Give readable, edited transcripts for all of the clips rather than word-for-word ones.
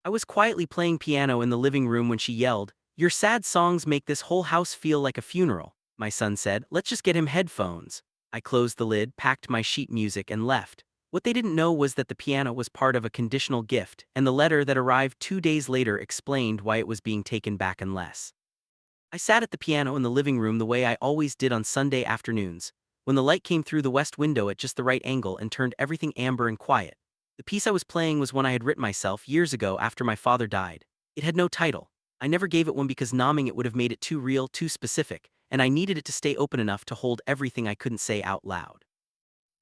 I was quietly playing piano in the living room when she yelled, "Your sad songs make this whole house feel like a funeral." My son said, "Let's just get him headphones." I closed the lid, packed my sheet music, and left. What they didn't know was that the piano was part of a conditional gift, and the letter that arrived 2 days later explained why it was being taken back unless. I sat at the piano in the living room the way I always did on Sunday afternoons, when the light came through the west window at just the right angle and turned everything amber and quiet. The piece I was playing was one I had written myself years ago after my father died. It had no title. I never gave it one because naming it would have made it too real, too specific, and I needed it to stay open enough to hold everything I couldn't say out loud.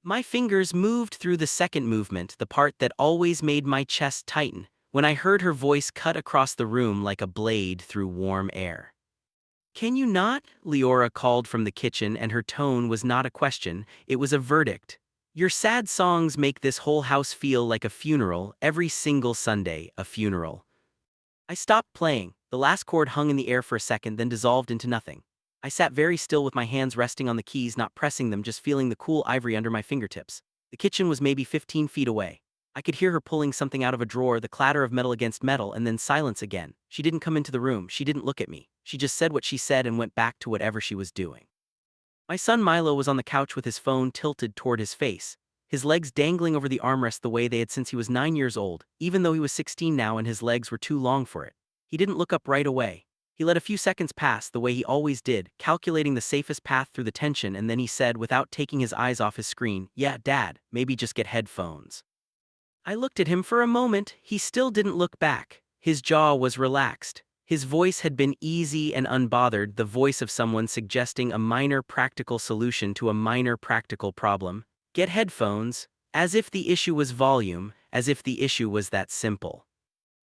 My fingers moved through the second movement, the part that always made my chest tighten, when I heard her voice cut across the room like a blade through warm air. "Can you not?" Leora called from the kitchen, and her tone was not a question, it was a verdict. "Your sad songs make this whole house feel like a funeral, every single Sunday, a funeral." I stopped playing. The last chord hung in the air for a second, then dissolved into nothing. I sat very still with my hands resting on the keys, not pressing them, just feeling the cool ivory under my fingertips. The kitchen was maybe 15 feet away. I could hear her pulling something out of a drawer, the clatter of metal against metal, and then silence again. She didn't come into the room, she didn't look at me. She just said what she said and went back to whatever she was doing. My son Milo was on the couch with his phone tilted toward his face, his legs dangling over the armrest the way they had since he was 9 years old, even though he was 16 now and his legs were too long for it. He didn't look up right away. He let a few seconds pass the way he always did, calculating the safest path through the tension, and then he said without taking his eyes off his screen, "Yeah, Dad, maybe just get headphones." I looked at him for a moment. He still didn't look back. His jaw was relaxed. His voice had been easy and unbothered, the voice of someone suggesting a minor practical solution to a minor practical problem. "Get headphones," as if the issue was volume, as if the issue was that simple.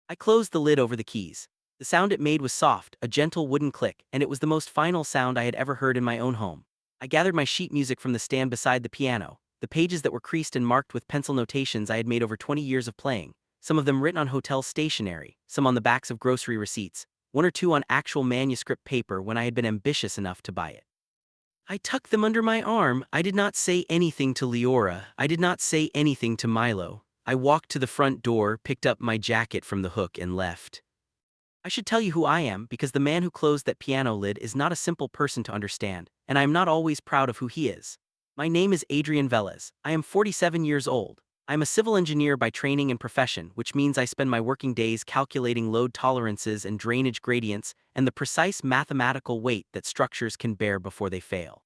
I closed the lid over the keys. The sound it made was soft, a gentle wooden click, and it was the most final sound I had ever heard in my own home. I gathered my sheet music from the stand beside the piano, the pages that were creased and marked with pencil notations I had made over 20 years of playing, some of them written on hotel stationery, some on the backs of grocery receipts, one or two on actual manuscript paper when I had been ambitious enough to buy it. I tucked them under my arm. I did not say anything to Leora. I did not say anything to Milo. I walked to the front door, picked up my jacket from the hook, and left. I should tell you who I am, because the man who closed that piano lid is not a simple person to understand, and I am not always proud of who he is. My name is Adrian Velez. I am 47 years old. I am a civil engineer by training and profession, which means I spend my working days calculating load tolerances and drainage gradients and the precise mathematical weight that structures can bear before they fail.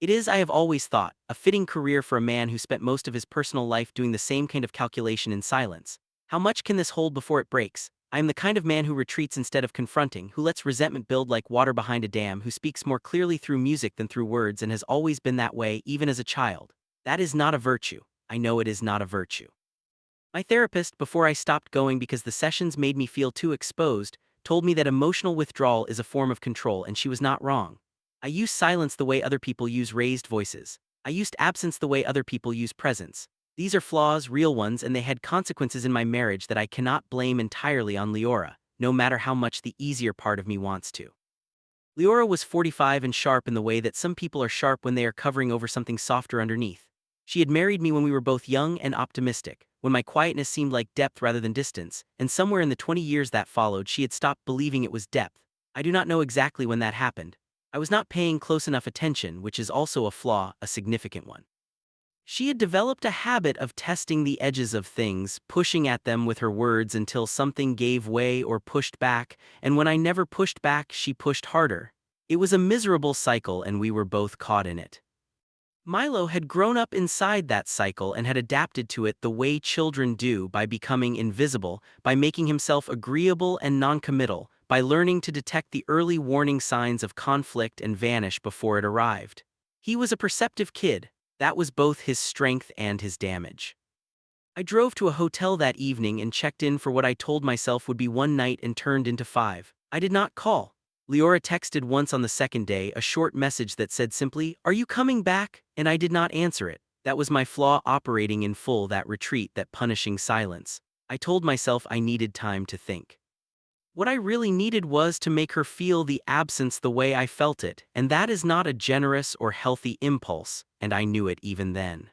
It is, I have always thought, a fitting career for a man who spent most of his personal life doing the same kind of calculation in silence. How much can this hold before it breaks? I am the kind of man who retreats instead of confronting, who lets resentment build like water behind a dam, who speaks more clearly through music than through words, and has always been that way, even as a child. That is not a virtue. I know it is not a virtue. My therapist, before I stopped going because the sessions made me feel too exposed, told me that emotional withdrawal is a form of control, and she was not wrong. I used silence the way other people use raised voices. I used absence the way other people use presence. These are flaws, real ones, and they had consequences in my marriage that I cannot blame entirely on Leora, no matter how much the easier part of me wants to. Leora was 45 and sharp in the way that some people are sharp when they are covering over something softer underneath. She had married me when we were both young and optimistic, when my quietness seemed like depth rather than distance, and somewhere in the 20 years that followed she had stopped believing it was depth. I do not know exactly when that happened. I was not paying close enough attention, which is also a flaw, a significant one. She had developed a habit of testing the edges of things, pushing at them with her words until something gave way or pushed back, and when I never pushed back, she pushed harder. It was a miserable cycle, and we were both caught in it. Milo had grown up inside that cycle and had adapted to it the way children do, by becoming invisible, by making himself agreeable and noncommittal, by learning to detect the early warning signs of conflict and vanish before it arrived. He was a perceptive kid. That was both his strength and his damage. I drove to a hotel that evening and checked in for what I told myself would be one night and turned into 5. I did not call. Leora texted once on the second day, a short message that said simply, "Are you coming back?" And I did not answer it. That was my flaw operating in full, that retreat, that punishing silence. I told myself I needed time to think. What I really needed was to make her feel the absence the way I felt it, and that is not a generous or healthy impulse, and I knew it even then.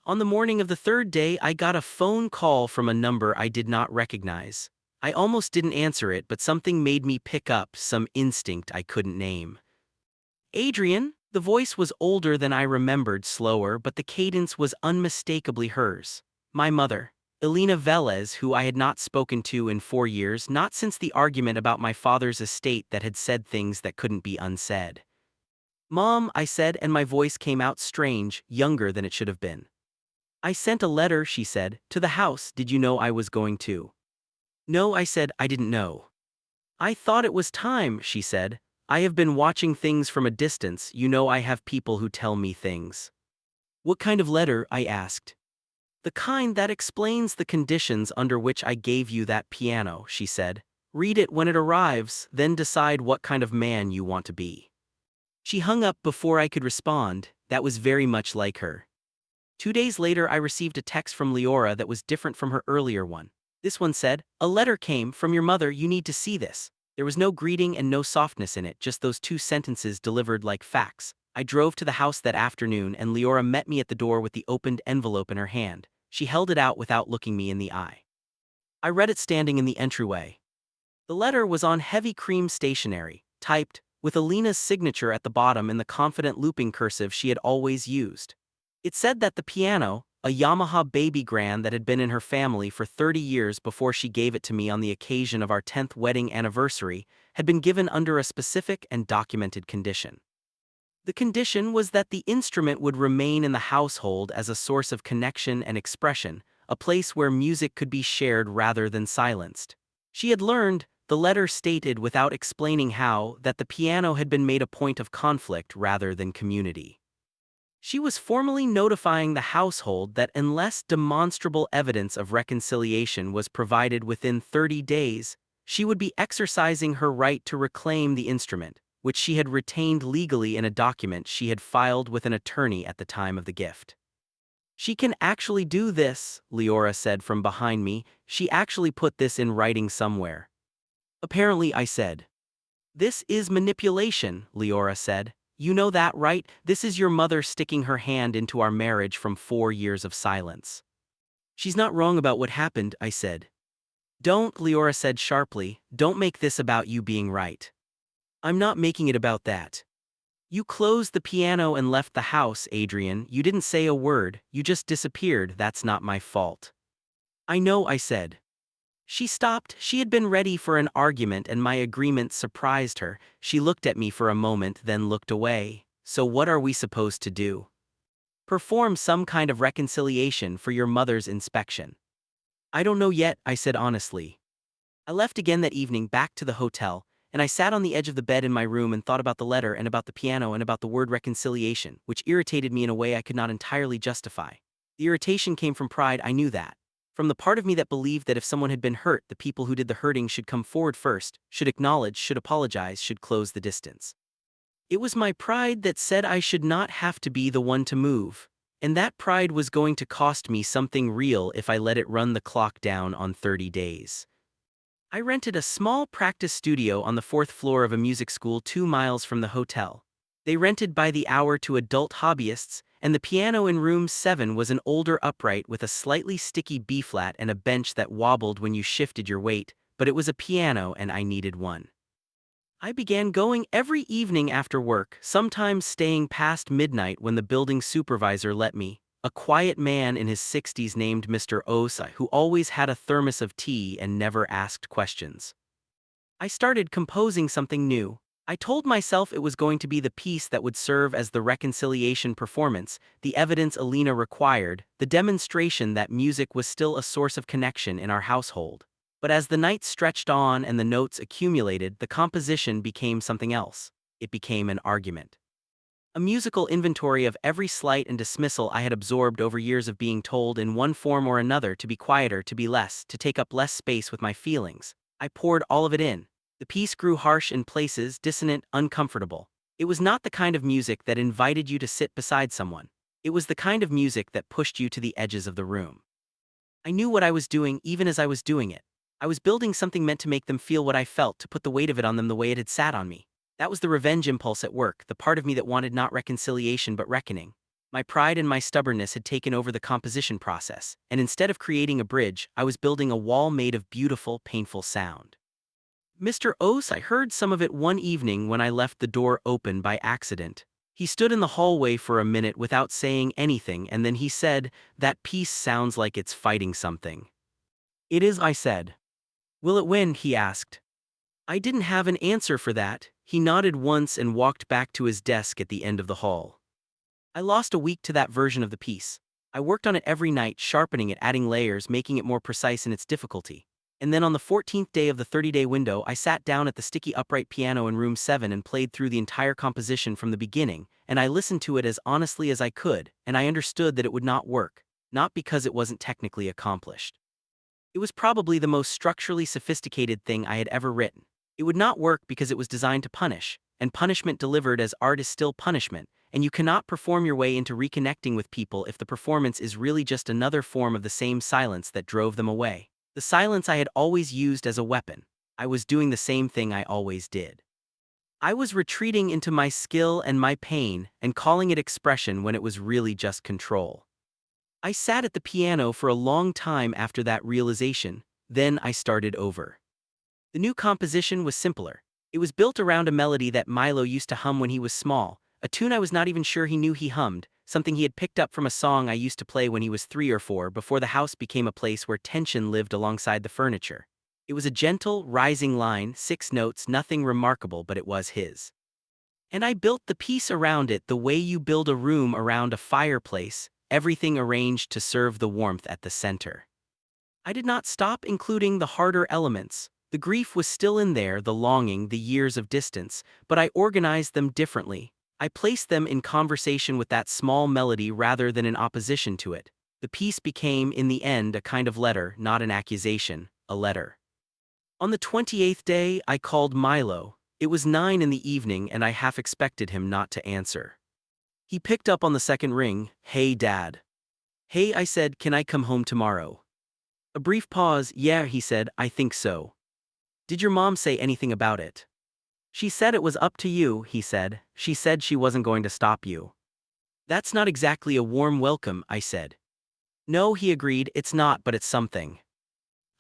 On the morning of the third day, I got a phone call from a number I did not recognize. I almost didn't answer it, but something made me pick up, some instinct I couldn't name. Adrian? The voice was older than I remembered, slower, but the cadence was unmistakably hers. My mother, Elena Velez, who I had not spoken to in 4 years, not since the argument about my father's estate that had said things that couldn't be unsaid. "Mom," I said, and my voice came out strange, younger than it should have been. "I sent a letter," she said, "to the house. Did you know I was going to?" "No," I said, "I didn't know." "I thought it was time," she said. "I have been watching things from a distance. You know, I have people who tell me things." "What kind of letter?" I asked. "The kind that explains the conditions under which I gave you that piano," she said. "Read it when it arrives, then decide what kind of man you want to be." She hung up before I could respond. That was very much like her. 2 days later, I received a text from Leora that was different from her earlier one. This one said, "A letter came from your mother. You need to see this." There was no greeting and no softness in it, just those two sentences delivered like facts. I drove to the house that afternoon, and Leora met me at the door with the opened envelope in her hand. She held it out without looking me in the eye. I read it standing in the entryway. The letter was on heavy cream stationery, typed, with Alina's signature at the bottom in the confident looping cursive she had always used. It said that the piano, a Yamaha baby grand that had been in her family for 30 years before she gave it to me on the occasion of our 10th wedding anniversary, had been given under a specific and documented condition. The condition was that the instrument would remain in the household as a source of connection and expression, a place where music could be shared rather than silenced. She had learned, the letter stated without explaining how, that the piano had been made a point of conflict rather than community. She was formally notifying the household that unless demonstrable evidence of reconciliation was provided within 30 days, she would be exercising her right to reclaim the instrument, which she had retained legally in a document she had filed with an attorney at the time of the gift. "She can actually do this," Leora said from behind me. "She actually put this in writing somewhere." "Apparently," I said. "This is manipulation," Leora said. "You know that, right? This is your mother sticking her hand into our marriage from 4 years of silence." "She's not wrong about what happened," I said. "Don't," Leora said sharply, "don't make this about you being right." "I'm not making it about that. You closed the piano and left the house, Adrian. You didn't say a word, you just disappeared. That's not my fault." "I know," I said. She stopped. She had been ready for an argument, and my agreement surprised her. She looked at me for a moment, then looked away. "So what are we supposed to do?" "Perform some kind of reconciliation for your mother's inspection." "I don't know yet," I said honestly. I left again that evening, back to the hotel, and I sat on the edge of the bed in my room and thought about the letter and about the piano and about the word reconciliation, which irritated me in a way I could not entirely justify. The irritation came from pride, I knew that. From the part of me that believed that if someone had been hurt, the people who did the hurting should come forward first, should acknowledge, should apologize, should close the distance. It was my pride that said I should not have to be the one to move. And that pride was going to cost me something real if I let it run the clock down on 30 days. I rented a small practice studio on the 4th floor of a music school 2 miles from the hotel. They rented by the hour to adult hobbyists, and the piano in room 7 was an older upright with a slightly sticky B-flat and a bench that wobbled when you shifted your weight, but it was a piano and I needed one. I began going every evening after work, sometimes staying past midnight when the building supervisor let me, a quiet man in his 60s named Mr. Osa, who always had a thermos of tea and never asked questions. I started composing something new. I told myself it was going to be the piece that would serve as the reconciliation performance, the evidence Alina required, the demonstration that music was still a source of connection in our household. But as the night stretched on and the notes accumulated, the composition became something else. It became an argument. A musical inventory of every slight and dismissal I had absorbed over years of being told in one form or another to be quieter, to be less, to take up less space with my feelings. I poured all of it in. The piece grew harsh in places, dissonant, uncomfortable. It was not the kind of music that invited you to sit beside someone. It was the kind of music that pushed you to the edges of the room. I knew what I was doing even as I was doing it. I was building something meant to make them feel what I felt, to put the weight of it on them the way it had sat on me. That was the revenge impulse at work, the part of me that wanted not reconciliation but reckoning. My pride and my stubbornness had taken over the composition process, and instead of creating a bridge, I was building a wall made of beautiful, painful sound. Mr. Ose, I heard some of it one evening when I left the door open by accident. He stood in the hallway for a minute without saying anything, and then he said, "That piece sounds like it's fighting something." "It is," I said. "Will it win?" he asked. I didn't have an answer for that. He nodded once and walked back to his desk at the end of the hall. I lost a week to that version of the piece. I worked on it every night, sharpening it, adding layers, making it more precise in its difficulty. And then on the 14th day of the 30-day window, I sat down at the sticky upright piano in room 7 and played through the entire composition from the beginning, and I listened to it as honestly as I could, and I understood that it would not work, not because it wasn't technically accomplished. It was probably the most structurally sophisticated thing I had ever written. It would not work because it was designed to punish, and punishment delivered as art is still punishment, and you cannot perform your way into reconnecting with people if the performance is really just another form of the same silence that drove them away. The silence I had always used as a weapon. I was doing the same thing I always did. I was retreating into my skill and my pain and calling it expression when it was really just control. I sat at the piano for a long time after that realization, then I started over. The new composition was simpler. It was built around a melody that Milo used to hum when he was small, a tune I was not even sure he knew he hummed, something he had picked up from a song I used to play when he was 3 or 4 before the house became a place where tension lived alongside the furniture. It was a gentle, rising line, 6 notes, nothing remarkable, but it was his. And I built the piece around it the way you build a room around a fireplace, everything arranged to serve the warmth at the center. I did not stop including the harder elements. The grief was still in there, the longing, the years of distance, but I organized them differently. I placed them in conversation with that small melody rather than in opposition to it. The piece became, in the end, a kind of letter, not an accusation, a letter. On the 28th day, I called Milo. It was 9 in the evening and I half expected him not to answer. He picked up on the second ring. "Hey, Dad." "Hey," I said, "can I come home tomorrow?" A brief pause. "Yeah," he said, "I think so." "Did your mom say anything about it?" "She said it was up to you," he said. "She said she wasn't going to stop you." "That's not exactly a warm welcome," I said. "No," he agreed, "it's not, but it's something."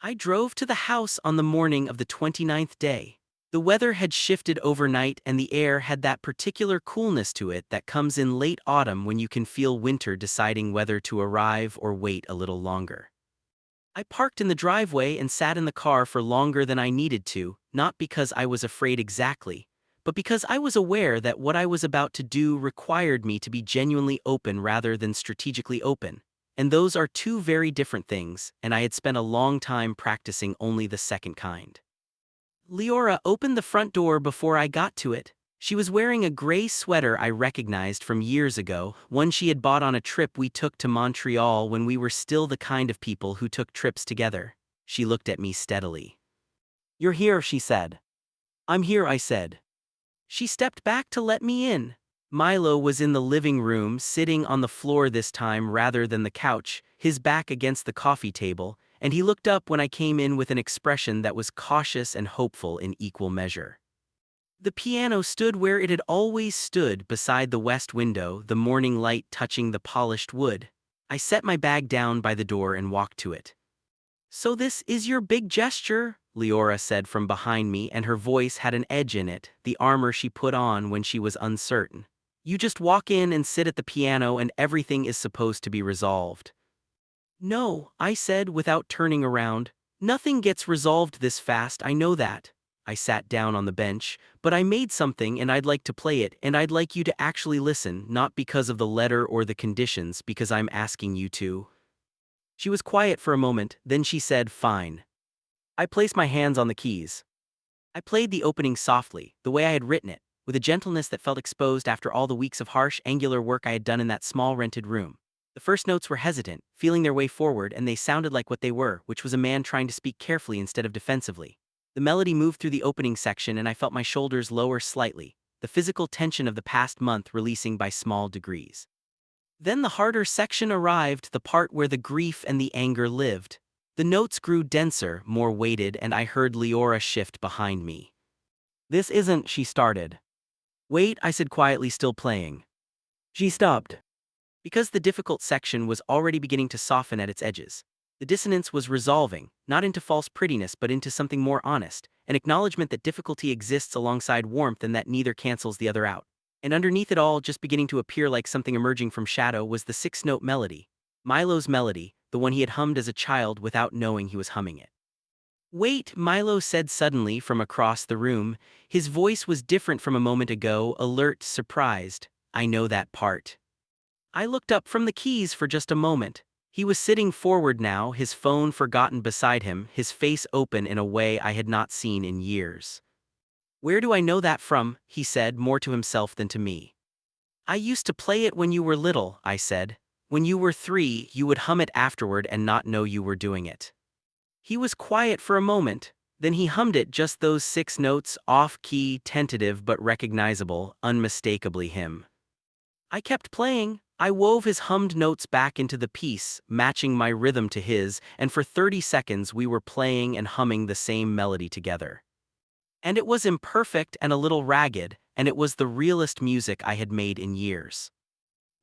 I drove to the house on the morning of the 29th day. The weather had shifted overnight and the air had that particular coolness to it that comes in late autumn when you can feel winter deciding whether to arrive or wait a little longer. I parked in the driveway and sat in the car for longer than I needed to, not because I was afraid exactly, but because I was aware that what I was about to do required me to be genuinely open rather than strategically open. And those are two very different things, and I had spent a long time practicing only the second kind. Leora opened the front door before I got to it. She was wearing a gray sweater I recognized from years ago, one she had bought on a trip we took to Montreal when we were still the kind of people who took trips together. She looked at me steadily. "You're here," she said. "I'm here," I said. She stepped back to let me in. Milo was in the living room, sitting on the floor this time rather than the couch, his back against the coffee table, and he looked up when I came in with an expression that was cautious and hopeful in equal measure. The piano stood where it had always stood, beside the west window, the morning light touching the polished wood. I set my bag down by the door and walked to it. "So this is your big gesture?" Leora said from behind me, and her voice had an edge in it, the armor she put on when she was uncertain. "You just walk in and sit at the piano and everything is supposed to be resolved." "No," I said without turning around. "Nothing gets resolved this fast, I know that." I sat down on the bench. "But I made something and I'd like to play it, and I'd like you to actually listen, not because of the letter or the conditions, because I'm asking you to." She was quiet for a moment, then she said, "Fine." I placed my hands on the keys. I played the opening softly, the way I had written it, with a gentleness that felt exposed after all the weeks of harsh, angular work I had done in that small rented room. The first notes were hesitant, feeling their way forward, and they sounded like what they were, which was a man trying to speak carefully instead of defensively. The melody moved through the opening section and I felt my shoulders lower slightly, the physical tension of the past month releasing by small degrees. Then the harder section arrived, the part where the grief and the anger lived. The notes grew denser, more weighted, and I heard Leora shift behind me. "This isn't," she started. "Wait," I said quietly, still playing. She stopped. Because the difficult section was already beginning to soften at its edges. The dissonance was resolving, not into false prettiness but into something more honest, an acknowledgement that difficulty exists alongside warmth and that neither cancels the other out. And underneath it all, just beginning to appear like something emerging from shadow, was the six-note melody. Milo's melody, the one he had hummed as a child without knowing he was humming it. "Wait," Milo said suddenly from across the room. His voice was different from a moment ago, alert, surprised. "I know that part." I looked up from the keys for just a moment. He was sitting forward now, his phone forgotten beside him, his face open in a way I had not seen in years. "Where do I know that from?" he said, more to himself than to me. "I used to play it when you were little," I said. "When you were 3, you would hum it afterward and not know you were doing it." He was quiet for a moment, then he hummed it, just those 6 notes, off-key, tentative but recognizable, unmistakably him. I kept playing. I wove his hummed notes back into the piece, matching my rhythm to his, and for 30 seconds we were playing and humming the same melody together. And it was imperfect and a little ragged, and it was the realest music I had made in years.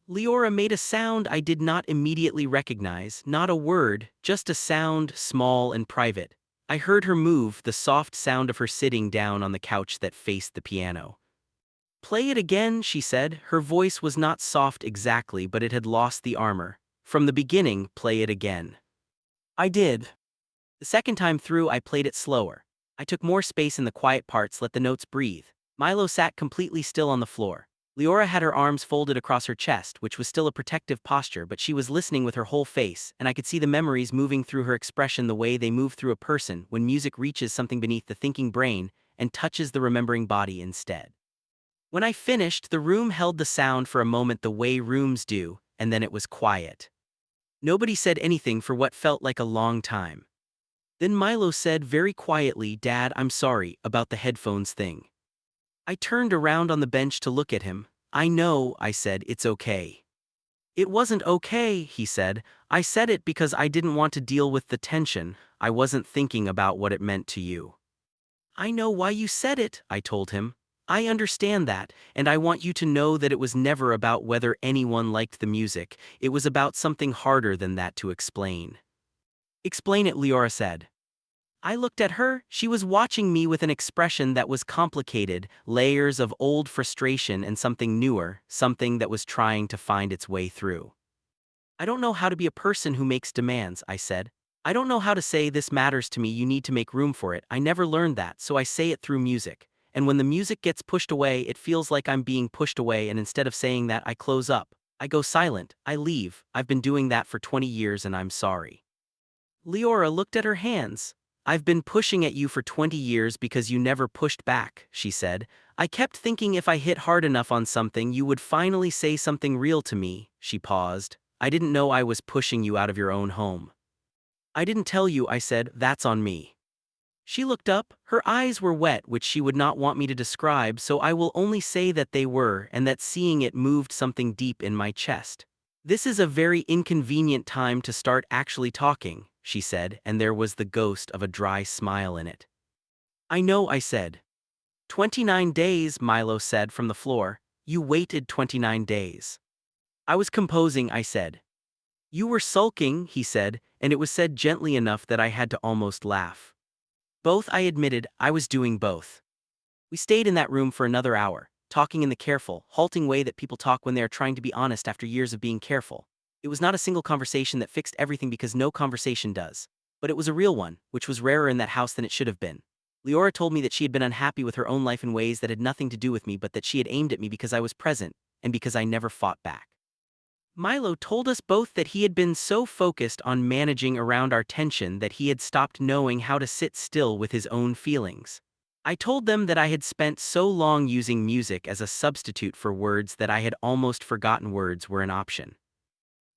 Leora made a sound I did not immediately recognize, not a word, just a sound, small and private. I heard her move, the soft sound of her sitting down on the couch that faced the piano. "Play it again," she said. Her voice was not soft exactly, but it had lost the armor. "From the beginning, play it again." I did. The second time through, I played it slower. I took more space in the quiet parts, let the notes breathe. Milo sat completely still on the floor. Leora had her arms folded across her chest, which was still a protective posture, but she was listening with her whole face, and I could see the memories moving through her expression the way they move through a person when music reaches something beneath the thinking brain and touches the remembering body instead. When I finished, the room held the sound for a moment the way rooms do, and then it was quiet. Nobody said anything for what felt like a long time. Then Milo said very quietly, "Dad, I'm sorry about the headphones thing." I turned around on the bench to look at him. "I know," I said, "it's okay." "It wasn't okay," he said. "I said it because I didn't want to deal with the tension. I wasn't thinking about what it meant to you." "I know why you said it," I told him. "I understand that, and I want you to know that it was never about whether anyone liked the music. It was about something harder than that to explain." "Explain it," Leora said. I looked at her. She was watching me with an expression that was complicated, layers of old frustration and something newer, something that was trying to find its way through. "I don't know how to be a person who makes demands," I said. "I don't know how to say this matters to me, you need to make room for it. I never learned that, so I say it through music. And when the music gets pushed away, it feels like I'm being pushed away, and instead of saying that, I close up. I go silent. I leave. I've been doing that for 20 years and I'm sorry." Leora looked at her hands. "I've been pushing at you for 20 years because you never pushed back," she said. "I kept thinking if I hit hard enough on something, you would finally say something real to me." She paused. "I didn't know I was pushing you out of your own home." "I didn't tell you," I said. "That's on me." She looked up. Her eyes were wet, which she would not want me to describe, so I will only say that they were, and that seeing it moved something deep in my chest. "This is a very inconvenient time to start actually talking," she said, and there was the ghost of a dry smile in it. "I know," I said. 29 days, Milo said from the floor. "You waited 29 days. "I was composing," I said. "You were sulking," he said, and it was said gently enough that I had to almost laugh. "Both," I admitted. "I was doing both." We stayed in that room for another hour, talking in the careful, halting way that people talk when they are trying to be honest after years of being careful. It was not a single conversation that fixed everything because no conversation does. But it was a real one, which was rarer in that house than it should have been. Leora told me that she had been unhappy with her own life in ways that had nothing to do with me, but that she had aimed at me because I was present, and because I never fought back. Milo told us both that he had been so focused on managing around our tension that he had stopped knowing how to sit still with his own feelings. I told them that I had spent so long using music as a substitute for words that I had almost forgotten words were an option.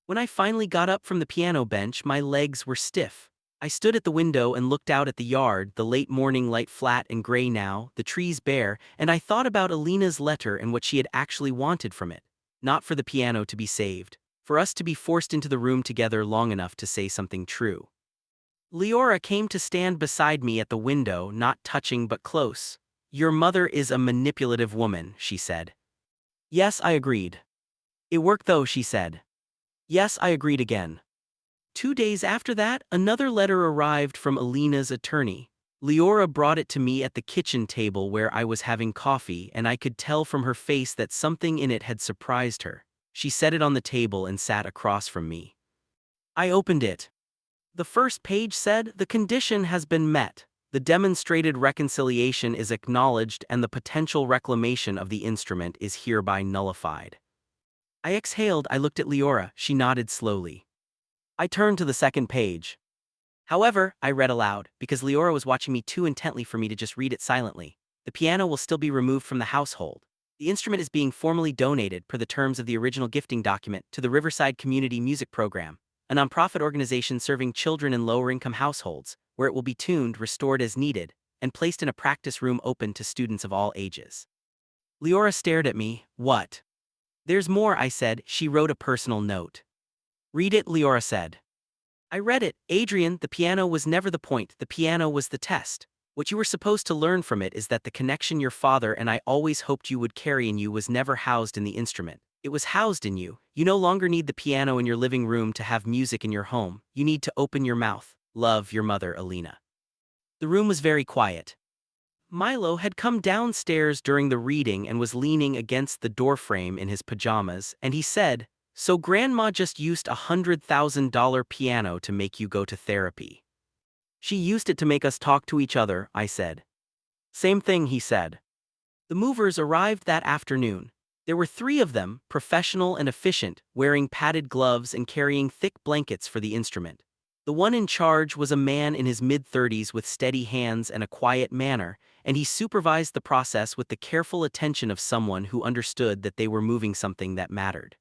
When I finally got up from the piano bench, my legs were stiff. I stood at the window and looked out at the yard, the late morning light flat and gray now, the trees bare, and I thought about Alina's letter and what she had actually wanted from it. Not for the piano to be saved, for us to be forced into the room together long enough to say something true. Leora came to stand beside me at the window, not touching but close. "Your mother is a manipulative woman," she said. Yes, I agreed. "It worked though," she said. Yes, I agreed again. 2 days after that, another letter arrived from Alina's attorney. Leora brought it to me at the kitchen table where I was having coffee, and I could tell from her face that something in it had surprised her. She set it on the table and sat across from me. I opened it. The first page said, "The condition has been met. The demonstrated reconciliation is acknowledged and the potential reclamation of the instrument is hereby nullified." I exhaled. I looked at Leora. She nodded slowly. I turned to the second page. "However," I read aloud, because Leora was watching me too intently for me to just read it silently, "the piano will still be removed from the household. The instrument is being formally donated, per the terms of the original gifting document, to the Riverside Community Music Program, a nonprofit organization serving children in lower-income households, where it will be tuned, restored as needed, and placed in a practice room open to students of all ages." Leora stared at me. "What?" "There's more," I said. "She wrote a personal note." "Read it," Leora said. I read it. "Adrian, the piano was never the point, the piano was the test. What you were supposed to learn from it is that the connection your father and I always hoped you would carry in you was never housed in the instrument. It was housed in you. You no longer need the piano in your living room to have music in your home. You need to open your mouth. Love, your mother, Alina." The room was very quiet. Milo had come downstairs during the reading and was leaning against the doorframe in his pajamas, and he said, "So Grandma just used $100,000 piano to make you go to therapy." "She used it to make us talk to each other," I said. "Same thing," he said. The movers arrived that afternoon. There were 3 of them, professional and efficient, wearing padded gloves and carrying thick blankets for the instrument. The one in charge was a man in his mid-30s with steady hands and a quiet manner, and he supervised the process with the careful attention of someone who understood that they were moving something that mattered.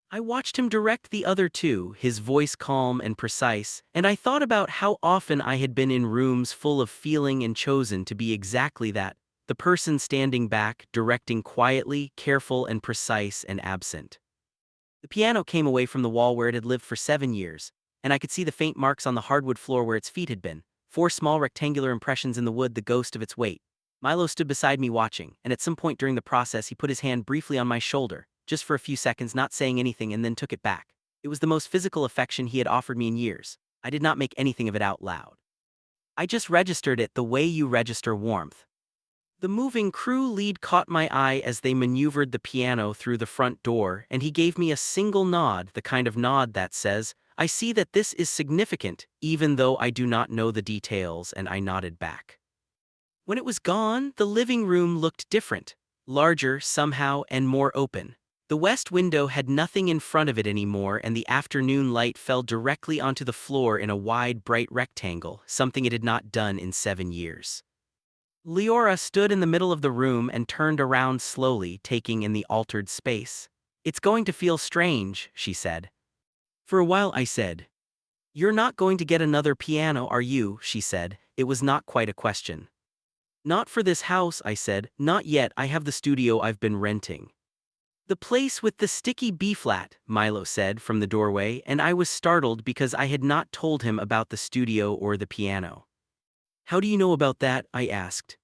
I watched him direct the other 2, his voice calm and precise, and I thought about how often I had been in rooms full of feeling and chosen to be exactly that, the person standing back, directing quietly, careful and precise and absent. The piano came away from the wall where it had lived for 7 years, and I could see the faint marks on the hardwood floor where its feet had been, 4 small rectangular impressions in the wood, the ghost of its weight. Milo stood beside me watching, and at some point during the process he put his hand briefly on my shoulder, just for a few seconds, not saying anything, and then took it back. It was the most physical affection he had offered me in years. I did not make anything of it out loud. I just registered it the way you register warmth. The moving crew lead caught my eye as they maneuvered the piano through the front door, and he gave me a single nod, the kind of nod that says, "I see that this is significant, even though I do not know the details," and I nodded back. When it was gone, the living room looked different, larger somehow and more open. The west window had nothing in front of it anymore, and the afternoon light fell directly onto the floor in a wide, bright rectangle, something it had not done in 7 years. Leora stood in the middle of the room and turned around slowly, taking in the altered space. "It's going to feel strange," she said. "For a while," I said. "You're not going to get another piano, are you?" she said. It was not quite a question. "Not for this house," I said. "Not yet. I have the studio I've been renting." "The place with the sticky B-flat," Milo said from the doorway, and I was startled because I had not told him about the studio or the piano. "How do you know about that?" I asked.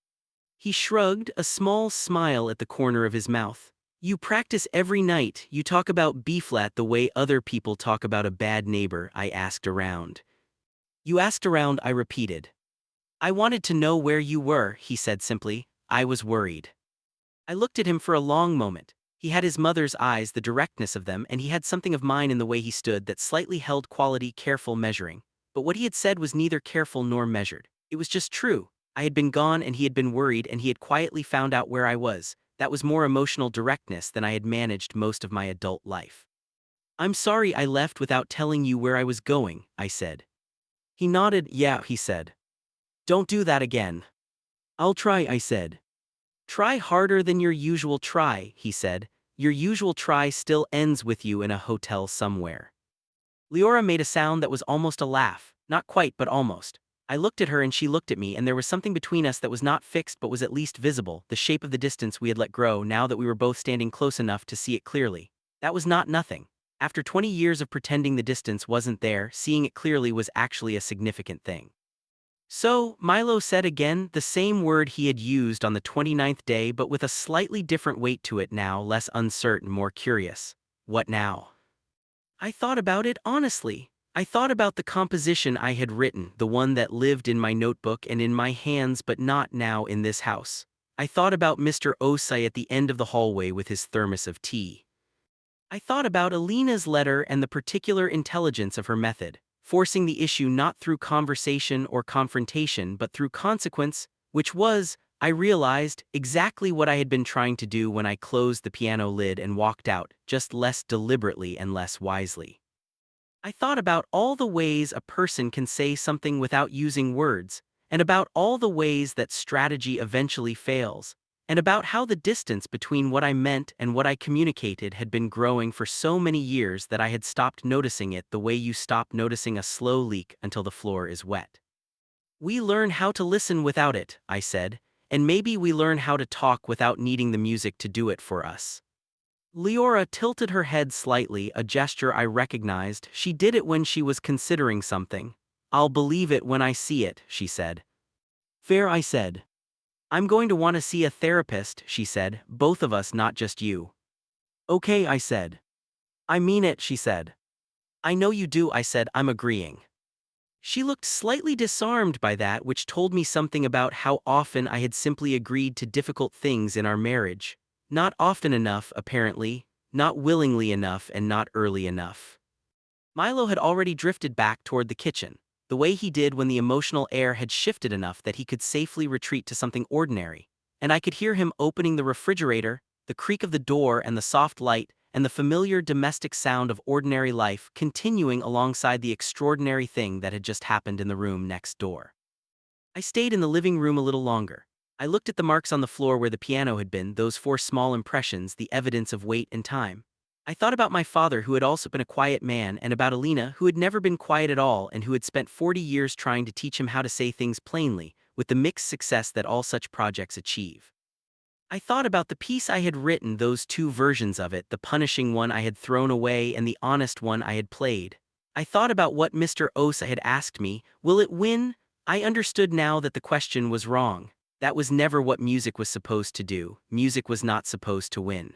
He shrugged, a small smile at the corner of his mouth. "You practice every night. You talk about B-flat the way other people talk about a bad neighbor." I asked around. "You asked around," I repeated. "I wanted to know where you were," he said simply. "I was worried." I looked at him for a long moment. He had his mother's eyes, the directness of them, and he had something of mine in the way he stood that slightly held quality, careful measuring. But what he had said was neither careful nor measured. It was just true. I had been gone and he had been worried, and he had quietly found out where I was. That was more emotional directness than I had managed most of my adult life. "I'm sorry I left without telling you where I was going," I said. He nodded. "Yeah," he said. "Don't do that again." "I'll try," I said. "Try harder than your usual try," he said. "Your usual try still ends with you in a hotel somewhere." Leora made a sound that was almost a laugh. Not quite, but almost. I looked at her and she looked at me, and there was something between us that was not fixed but was at least visible, the shape of the distance we had let grow now that we were both standing close enough to see it clearly. That was not nothing. After 20 years of pretending the distance wasn't there, seeing it clearly was actually a significant thing. "So," Milo said again, the same word he had used on the 29th day but with a slightly different weight to it now, less uncertain, more curious. "What now?" I thought about it honestly. I thought about the composition I had written, the one that lived in my notebook and in my hands but not now in this house. I thought about Mr. Osai at the end of the hallway with his thermos of tea. I thought about Alina's letter and the particular intelligence of her method, forcing the issue not through conversation or confrontation but through consequence, which was, I realized, exactly what I had been trying to do when I closed the piano lid and walked out, just less deliberately and less wisely. I thought about all the ways a person can say something without using words, and about all the ways that strategy eventually fails, and about how the distance between what I meant and what I communicated had been growing for so many years that I had stopped noticing it the way you stop noticing a slow leak until the floor is wet. We learn how to listen without it, I said, and maybe we learn how to talk without needing the music to do it for us. Leora tilted her head slightly, a gesture I recognized. She did it when she was considering something. I'll believe it when I see it, she said. Fair, I said. I'm going to want to see a therapist, she said, both of us, not just you. Okay, I said. I mean it, she said. I know you do, I said, I'm agreeing. She looked slightly disarmed by that, which told me something about how often I had simply agreed to difficult things in our marriage. Not often enough, apparently, not willingly enough, and not early enough. Milo had already drifted back toward the kitchen, the way he did when the emotional air had shifted enough that he could safely retreat to something ordinary, and I could hear him opening the refrigerator, the creak of the door and the soft light, and the familiar domestic sound of ordinary life continuing alongside the extraordinary thing that had just happened in the room next door. I stayed in the living room a little longer. I looked at the marks on the floor where the piano had been, those 4 small impressions, the evidence of weight and time. I thought about my father, who had also been a quiet man, and about Alina, who had never been quiet at all and who had spent 40 years trying to teach him how to say things plainly, with the mixed success that all such projects achieve. I thought about the piece I had written, those 2 versions of it, the punishing one I had thrown away and the honest one I had played. I thought about what Mr. Osa had asked me, will it win? I understood now that the question was wrong. That was never what music was supposed to do. Music was not supposed to win.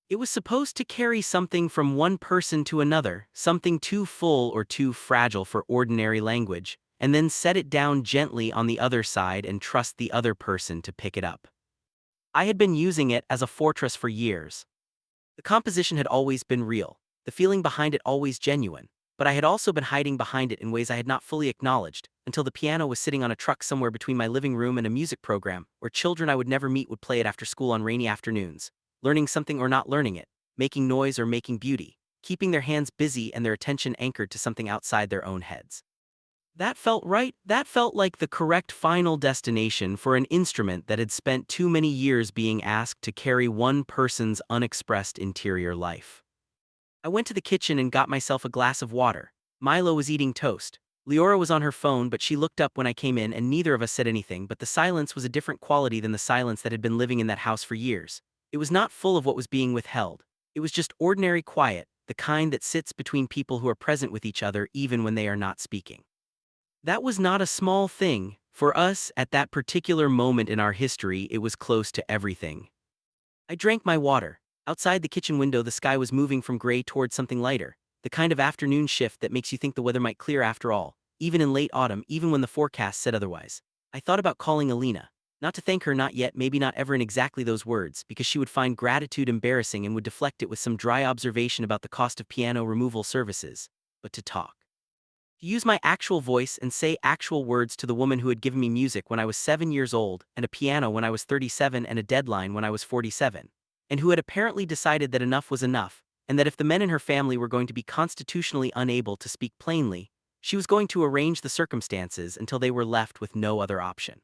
It was supposed to carry something from one person to another, something too full or too fragile for ordinary language, and then set it down gently on the other side and trust the other person to pick it up. I had been using it as a fortress for years. The composition had always been real, the feeling behind it always genuine, but I had also been hiding behind it in ways I had not fully acknowledged, until the piano was sitting on a truck somewhere between my living room and a music program, where children I would never meet would play it after school on rainy afternoons, learning something or not learning it, making noise or making beauty, keeping their hands busy and their attention anchored to something outside their own heads. That felt right. That felt like the correct final destination for an instrument that had spent too many years being asked to carry one person's unexpressed interior life. I went to the kitchen and got myself a glass of water. Milo was eating toast. Leora was on her phone, but she looked up when I came in and neither of us said anything, but the silence was a different quality than the silence that had been living in that house for years. It was not full of what was being withheld. It was just ordinary quiet, the kind that sits between people who are present with each other even when they are not speaking. That was not a small thing. For us, at that particular moment in our history, it was close to everything. I drank my water. Outside the kitchen window, the sky was moving from gray towards something lighter, the kind of afternoon shift that makes you think the weather might clear after all, even in late autumn, even when the forecast said otherwise. I thought about calling Alina. Not to thank her, not yet, maybe not ever in exactly those words, because she would find gratitude embarrassing and would deflect it with some dry observation about the cost of piano removal services, but to talk. To use my actual voice and say actual words to the woman who had given me music when I was 7 years old, and a piano when I was 37 and a deadline when I was 47, and who had apparently decided that enough was enough, and that if the men in her family were going to be constitutionally unable to speak plainly, she was going to arrange the circumstances until they were left with no other option.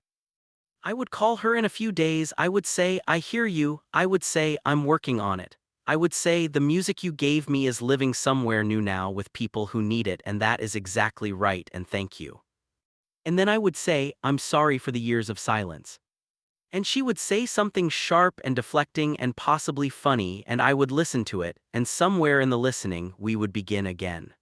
I would call her in a few days. I would say, I hear you. I would say, I'm working on it. I would say, the music you gave me is living somewhere new now with people who need it, and that is exactly right, and thank you. And then I would say, I'm sorry for the years of silence. And she would say something sharp and deflecting and possibly funny, and I would listen to it, and somewhere in the listening we would begin again.